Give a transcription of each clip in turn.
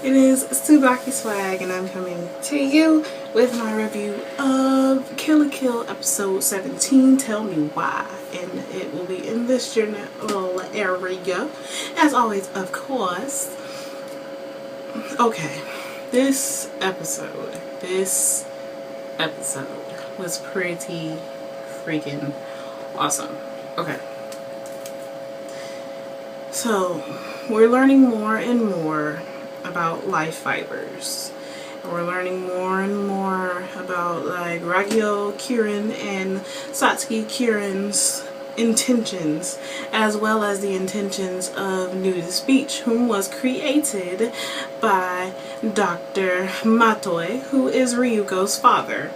It is TsubakiSwagg, and I'm coming to you with my review of Kill la Kill episode 17, Tell Me Why. And it will be in this general area, as always, of course. Okay, this episode was pretty freaking awesome. Okay. So, we're learning more and more about life fibers. And we're learning more and more about like Ragyo Kirin and Satsuki Kirin's intentions, as well as the intentions of Nudist Beach, whom was created by Dr. Matoi, who is Ryuko's father,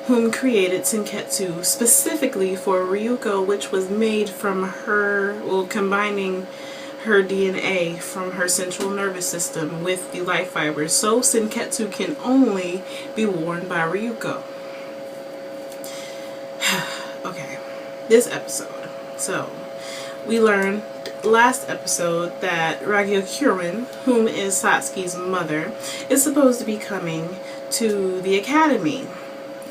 whom created Senketsu specifically for Ryuko, which was made from her, well, combining her DNA from her central nervous system with the life fibers, so Senketsu can only be worn by Ryuko. Okay, this episode. So, we learned last episode that Ragyo Kirin, whom is Satsuki's mother, is supposed to be coming to the academy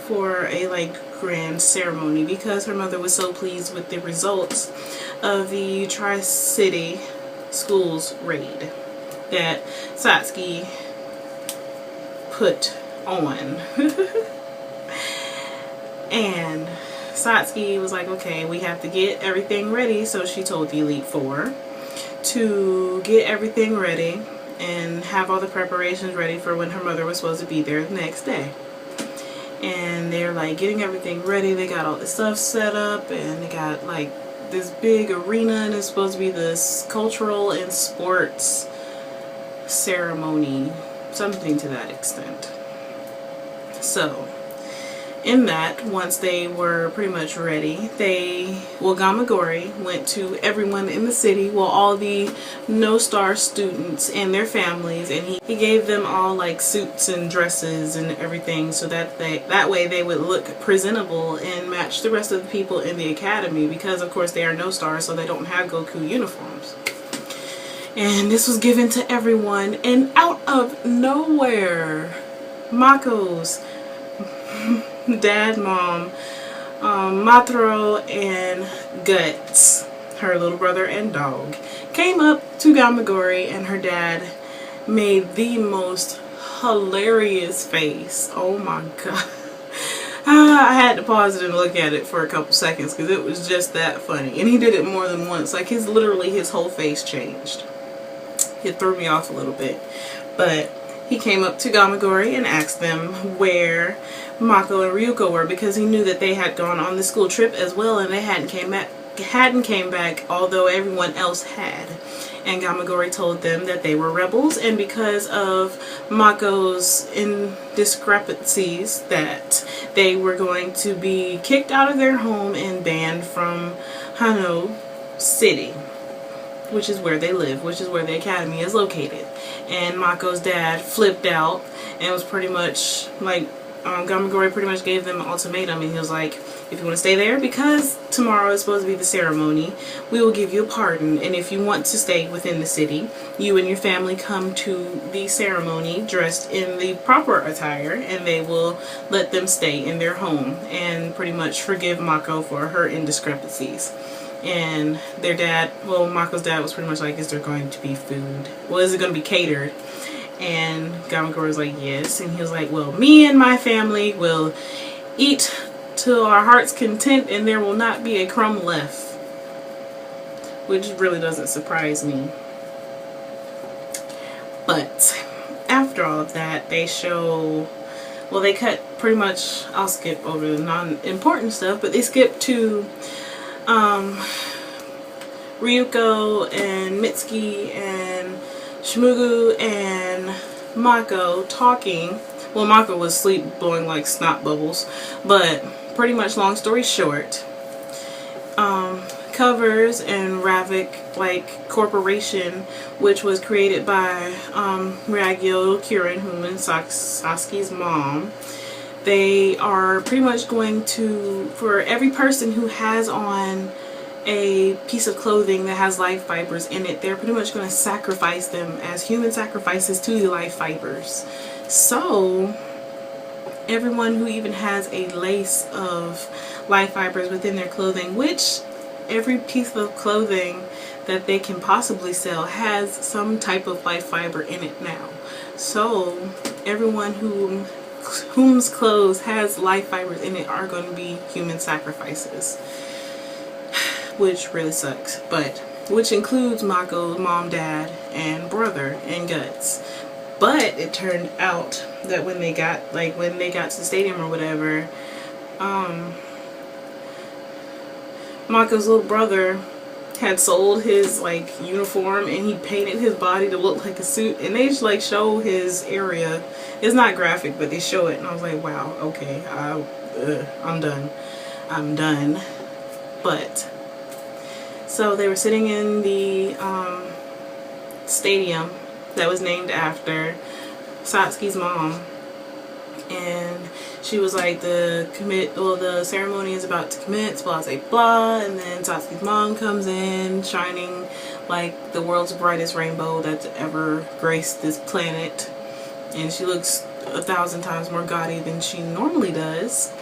for a grand ceremony because her mother was so pleased with the results of the Tri-City Schools raid that Satsuki put on. And Satsuki was like, okay, we have to get everything ready, so she told the Elite Four to get everything ready and have all the preparations ready for when her mother was supposed to be there the next day. And they're like getting everything ready. They got all the stuff set up, and they got like this big arena, and it's supposed to be this cultural and sports ceremony, something to that extent. So in that, once they were pretty much ready, Gamagori went to everyone in the city, all the no-star students and their families, and he gave them all like suits and dresses and everything, so that way they would look presentable and match the rest of the people in the academy, because of course they are no-stars, so they don't have Goku uniforms. And this was given to everyone, and out of nowhere, Mako's dad, mom, Matro, and Guts, her little brother and dog, came up to Gamagori, and her dad made the most hilarious face. Oh my god. I had to pause it and look at it for a couple seconds because it was just that funny. And he did it more than once. Like literally his whole face changed. It threw me off a little bit. But he came up to Gamagori and asked them where Mako and Ryuko were, because he knew that they had gone on the school trip as well, and they hadn't came back, although everyone else had. And Gamagori told them that they were rebels, and because of Mako's indiscrepancies, that they were going to be kicked out of their home and banned from Hano City, which is where they live, which is where the academy is located. And Mako's dad flipped out and was pretty much like, Gamagori pretty much gave them an ultimatum, and he was like, if you want to stay there, because tomorrow is supposed to be the ceremony, we will give you a pardon, and if you want to stay within the city, you and your family come to the ceremony dressed in the proper attire, and they will let them stay in their home and pretty much forgive Mako for her indiscrepancies. And their dad, Mako's dad was pretty much like, is there going to be food? Well, is it going to be catered? And Gamagori was like, yes. And he was like, well, me and my family will eat to our heart's content, and there will not be a crumb left. Which really doesn't surprise me. But after all of that, they show, they cut pretty much, I'll skip over the non-important stuff, but they skip to Ryuko and Mitsuki and Shmugu and Mako talking. Well, Mako was asleep blowing like snot bubbles, but pretty much long story short, Covers and Ravik Corporation, which was created by Ragyo Kirin, whom is Satsuki's mom, they are pretty much going to, for every person who has on a piece of clothing that has life fibers in it, they're pretty much going to sacrifice them as human sacrifices to the life fibers. So everyone who even has a lace of life fibers within their clothing, which every piece of clothing that they can possibly sell has some type of life fiber in it now. So everyone whose clothes has life fibers in it are going to be human sacrifices, which really sucks. But which includes Mako's mom, dad, and brother and Guts. But it turned out that when they got to the stadium or whatever, Mako's little brother had sold his like uniform, and he painted his body to look like a suit, and they just like show his area. It's not graphic, but they show it, and I was like, wow, okay, I'm done. But so they were sitting in the stadium that was named after Satsuki's mom, and she was like, the ceremony is about to commence, blah blah blah. And then Satsuki's mom comes in, shining like the world's brightest rainbow that's ever graced this planet, and she looks 1,000 times more gaudy than she normally does.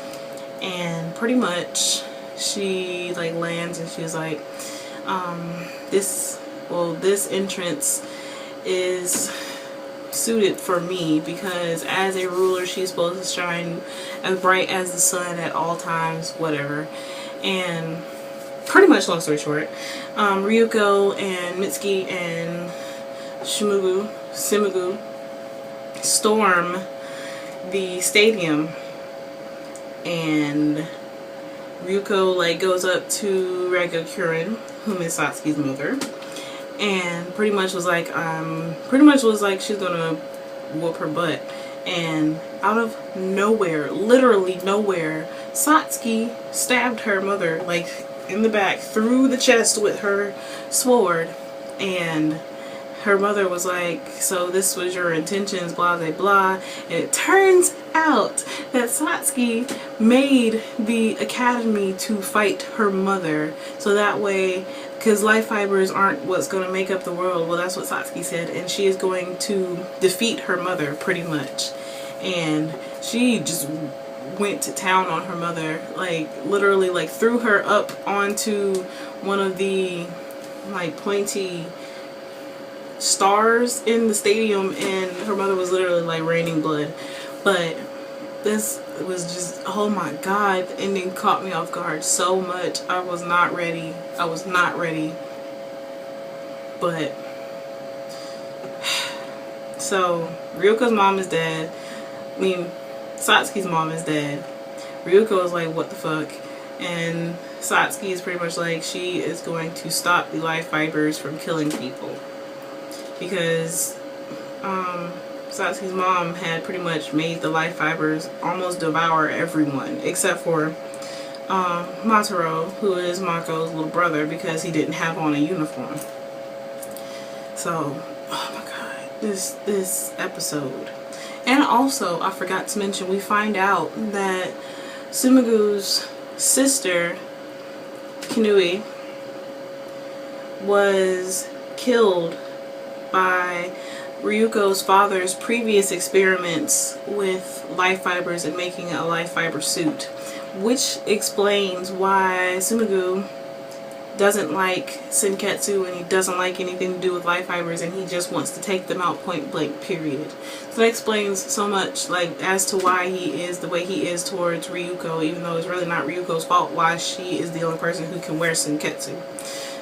And pretty much she like lands, and she's like, this entrance is suited for me, because as a ruler she's supposed to shine as bright as the sun at all times, whatever. And pretty much, long story short, Ryuko and Mitsuki and Shimugu storm the stadium, and Ryuko like goes up to Kiru, whom is Satsuki's mother, and pretty much was like she's gonna whoop her butt. And out of nowhere, literally nowhere, Satsuki stabbed her mother like in the back through the chest with her sword. And her mother was like, so this was your intentions, blah blah blah. And it turns out that Satsuki made the academy to fight her mother, so that way, because life fibers aren't what's going to make up the world. Well, that's what Satsuki said, and she is going to defeat her mother pretty much. And she just went to town on her mother, like literally like threw her up onto one of the like pointy stars in the stadium, and her mother was literally like raining blood. But this was just, oh my god, the ending caught me off guard so much. I was not ready. But so Ryuko's mom is dead. I mean, Satsuki's mom is dead. Ryuko is like, what the fuck? And Satsuki is pretty much like, she is going to stop the life fibers from killing people, because Satsuki's mom had pretty much made the life fibers almost devour everyone except for Mataro, who is Mako's little brother, because he didn't have on a uniform. So, oh my god, this episode. And also, I forgot to mention, we find out that Tsumugu's sister, Kinui, was killed by Ryuko's father's previous experiments with life fibers and making a life fiber suit, which explains why Tsumugu doesn't like Senketsu, and he doesn't like anything to do with life fibers, and he just wants to take them out point blank, period. So that explains so much, like, as to why he is the way he is towards Ryuko, even though it's really not Ryuko's fault why she is the only person who can wear Senketsu.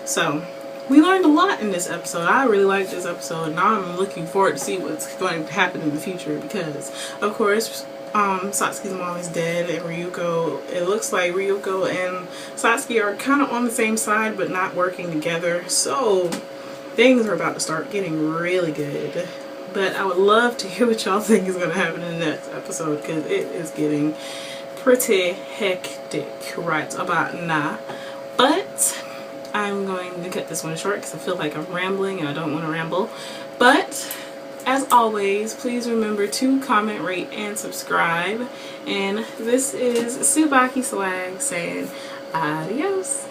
So we learned a lot in this episode. I really liked this episode, and now I'm looking forward to see what's going to happen in the future, because of course Satsuki's mom is dead, and Ryuko, it looks like Ryuko and Satsuki are kind of on the same side but not working together, so things are about to start getting really good. But I would love to hear what y'all think is going to happen in the next episode, because it is getting pretty hectic right about now. But I'm going to cut this one short because I feel like I'm rambling and I don't want to ramble. But as always, please remember to comment, rate, and subscribe. And this is TsubakiSwagg saying adios.